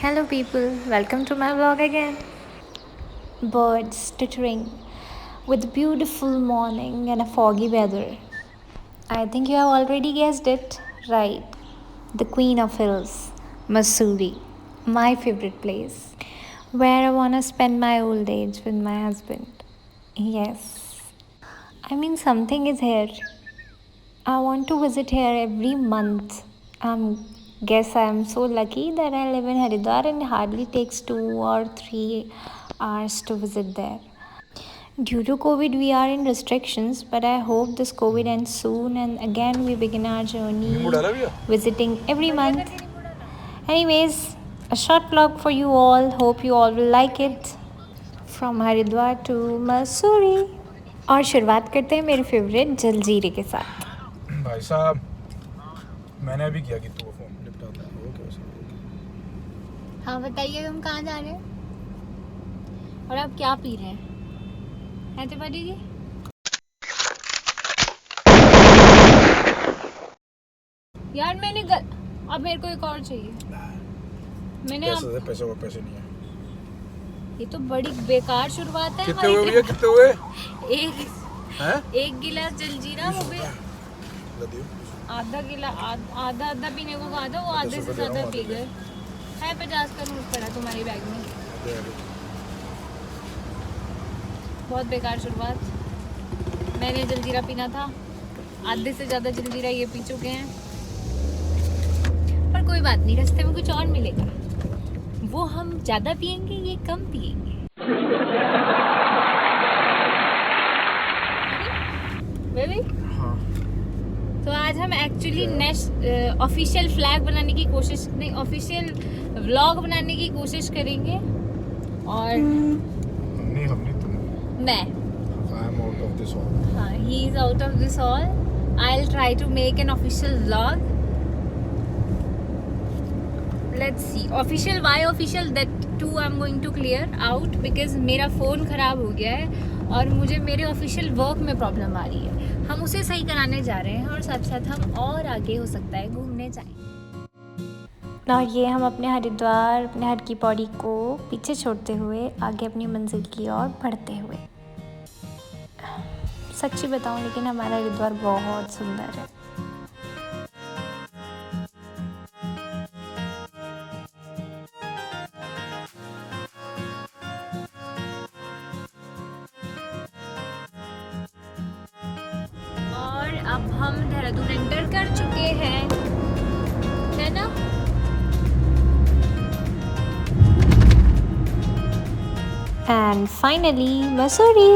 Hello, people, welcome to my vlog again. Birds twittering with beautiful morning and a foggy weather. I think you have already guessed it, right? The Queen of Hills, Mussoorie, my favorite place, where I wanna spend my old age with my husband. Yes, I mean, something is here. I want to visit here every month. Guess I am so lucky that I live in Haridwar and it hardly takes 2 or 3 hours to visit there. Due to COVID, we are in restrictions, but I hope this COVID ends soon and again we begin our journey visiting every month. Anyways, a short vlog for you all. Hope you all will like it. From Haridwar to Mussoorie. और शुरुआत करते हैं मेरे favourite जलजीरे के साथ। भाई साहब मैंने अभी किया कि तू फोन निपटाता है ओके। हाँ बताइए, हम कहाँ जा रहे हैं और आप क्या पी रहे हैं त्रिपाठी जी? यार अब मेरे को एक और चाहिए। पैसे नहीं है। ये तो बड़ी बेकार शुरुआत है। कितने हुए भैया, कितने हुए? एक गिलास जलजीरा, वो भी आधा पीने को कहा था, वो आधे से ज्यादा पी गए। है 50 का नोट पड़ा तुम्हारे बैग में। बहुत बेकार शुरुआत। मैंने जलजीरा पीना था, आधे से ज्यादा जलजीरा ये पी चुके हैं, पर कोई बात नहीं, रास्ते में कुछ और मिलेगा, वो हम ज्यादा पियेंगे, ये कम पियेंगे। हाँ। तो आज हम एक्चुअली ऑफिशियल फ्लैग बनाने की कोशिश नहीं, ऑफिशियल व्लॉग बनाने की कोशिश करेंगे। और मैं हाँ, he is out of this all. I'll try to make an official vlog. Let's see. Official, why official? That too I'm going to clear out because मेरा फ़ोन ख़राब हो गया है और मुझे मेरे ऑफिशियल वर्क में प्रॉब्लम आ रही है। हम उसे सही कराने जा रहे हैं और साथ साथ हम और आगे हो सकता है घूमने जाएं। और ये हम अपने हरिद्वार, अपने हर की पौड़ी को पीछे छोड़ते हुए आगे अपनी मंजिल की ओर बढ़ते हुए। सच्ची बताऊं, लेकिन हमारा हरिद्वार बहुत सुंदर है। और अब हम देहरादून एंटर कर चुके हैं, है ना? And finally Mussoorie.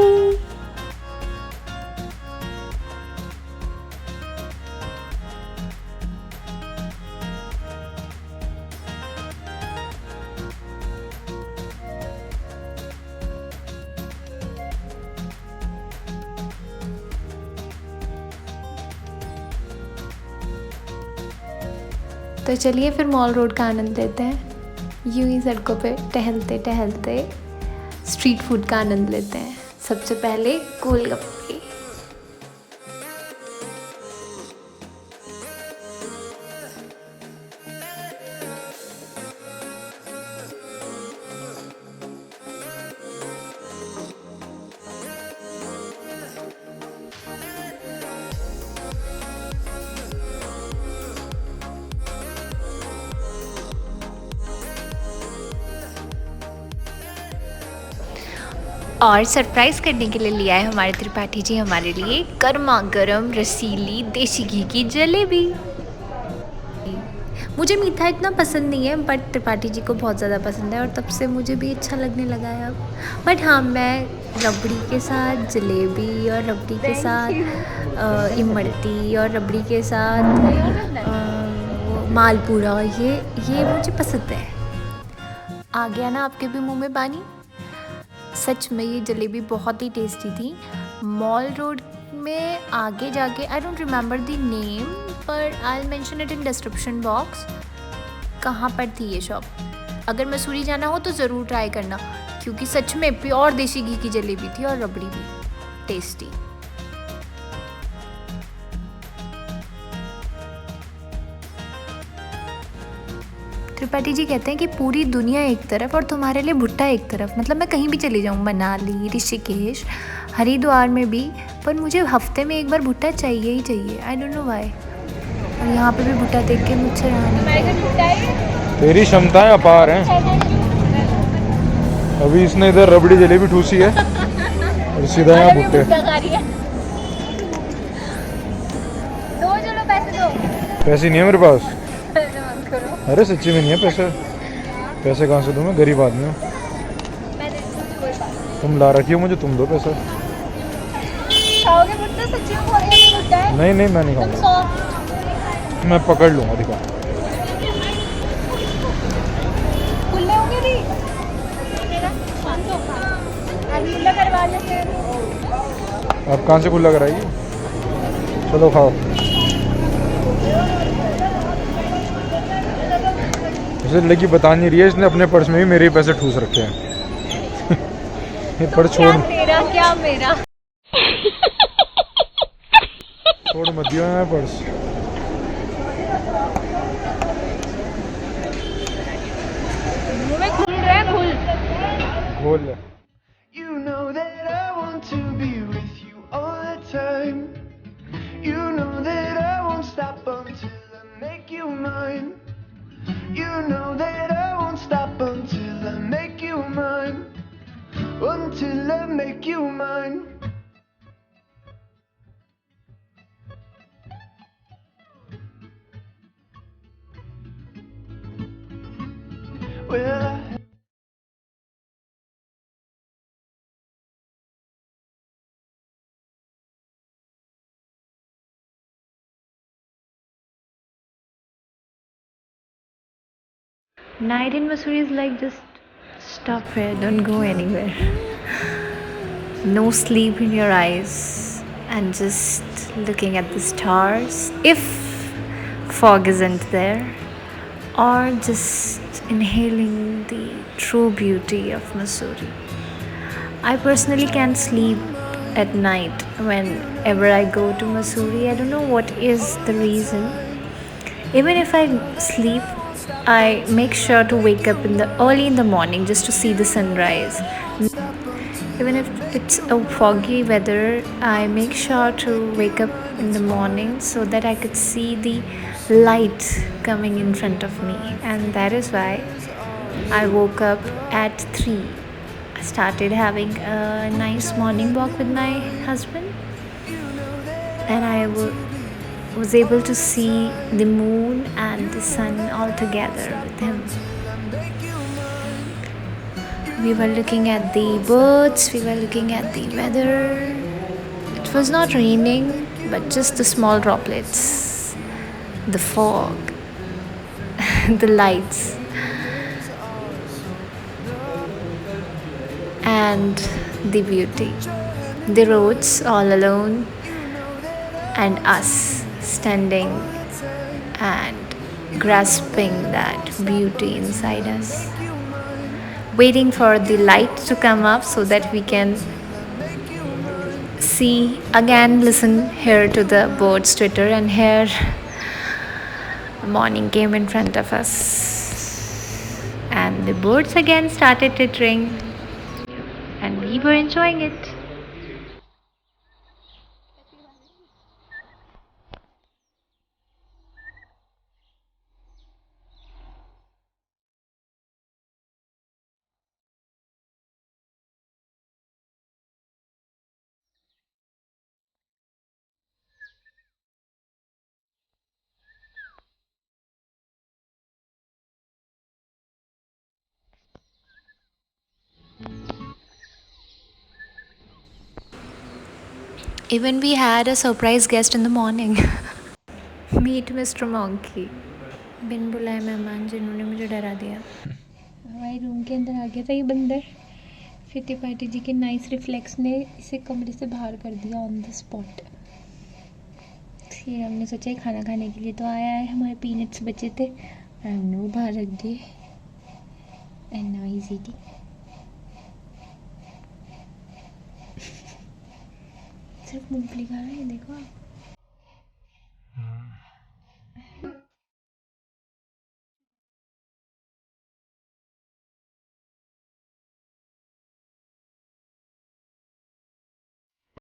तो चलिए फिर मॉल रोड का आनंद लेते हैं। यूं ही सड़कों पे टहलते टहलते स्ट्रीट फूड का आनंद लेते हैं। सबसे पहले गोलगप्पे। और सरप्राइज़ करने के लिए लिया है हमारे त्रिपाठी जी हमारे लिए गर्मा गर्म रसीली देसी घी की जलेबी। मुझे मीठा इतना पसंद नहीं है, बट त्रिपाठी जी को बहुत ज़्यादा पसंद है और तब से मुझे भी अच्छा लगने लगा है अब। बट हाँ, मैं रबड़ी के साथ जलेबी और रबड़ी के साथ इमरती और रबड़ी के साथ मालपूड़ा, ये मुझे पसंद है। आ गया ना आपके भी मुंह में पानी? सच में ये जलेबी बहुत ही टेस्टी थी। मॉल रोड में आगे जाके, I don't remember the name, पर I will mention it in description box कहाँ पर थी ये शॉप। अगर मसूरी जाना हो तो ज़रूर ट्राई करना, क्योंकि सच में प्योर देसी घी की जलेबी थी और रबड़ी भी टेस्टी। त्रिपाठी जी कहते हैं कि पूरी दुनिया एक तरफ और तुम्हारे लिए भुट्टा एक तरफ। मतलब मैं कहीं भी चली जाऊँ, मनाली, ऋषिकेश, हरिद्वार में भी, पर मुझे हफ्ते में एक बार भुट्टा चाहिए ही चाहिए। I don't know why. और यहाँ पे भी भुट्टा देख के मुझसे रहा नहीं। तेरी क्षमताएं अपार हैं। अभी इसने इधर रबड़ी जलेबी ठूसी है और सीधा यहाँ भुट्टे। पैसे नहीं है मेरे पास। अरे सच्ची में नहीं है पैसे। पैसे कहाँ से दूँ मैं, गरीब आदमी हूँ। तुम ला रखी हो मुझे, तुम दो पैसा। नहीं नहीं मैं नहीं खाऊंगा, मैं पकड़ लूँगा। दिखा आप कहाँ से खुला कराइए। चलो खाओ। उसे लड़की बता नहीं रही है, इसने अपने पर्स में भी मेरे ही पैसे ठूस रखे हैं। ये पर्स छोड़, क्या मेरा छोड़ मत दियो मैं पर्स। खुल रहा है, खोल ले। You know that I want to be with you all the time. You know that I won't stop until I make you mine. You know that I won't stop until I make you mine. Until I make you mine. Well, Night in Missouri is like just stop here, don't go anywhere. No sleep in your eyes and just looking at the stars. If fog isn't there, or just inhaling the true beauty of Missouri. I personally can't sleep at night whenever I go to Missouri. I don't know what is the reason. Even if I sleep, I make sure to wake up early in the morning just to see the sunrise. Even if it's a foggy weather, I make sure to wake up in the morning so that I could see the light coming in front of me. And that is why I woke up at 3. I started having a nice morning walk with my husband, and I was able to see the moon and the sun all together with him. We were looking at the birds, we were looking at the weather. It was not raining, but just the small droplets, the fog, the lights, and the beauty. The roads all alone, and us standing and grasping that beauty inside us, waiting for the light to come up so that we can see again, listen, hear to the birds twitter, and here morning came in front of us and the birds again started twittering and we were enjoying it. Even we had a surprise guest in the morning. Meet Mr. Monkey. बिन बुलाए मेहमान जिन्होंने मुझे डरा दिया। हमारे room के अंदर आ गया था ये बंदर। फिर त्रिपाठी जी के नाइस रिफ्लेक्स ने इसे कमरे से बाहर कर दिया ऑन द स्पॉट। फिर हमने सोचा खाना खाने के लिए तो आया है, हमारे पीनट्स बचे थे, हमने वो बाहर रख दिए। And now he is eating. सिर्फ मूंगफली खा रहे हैं, देखो आप।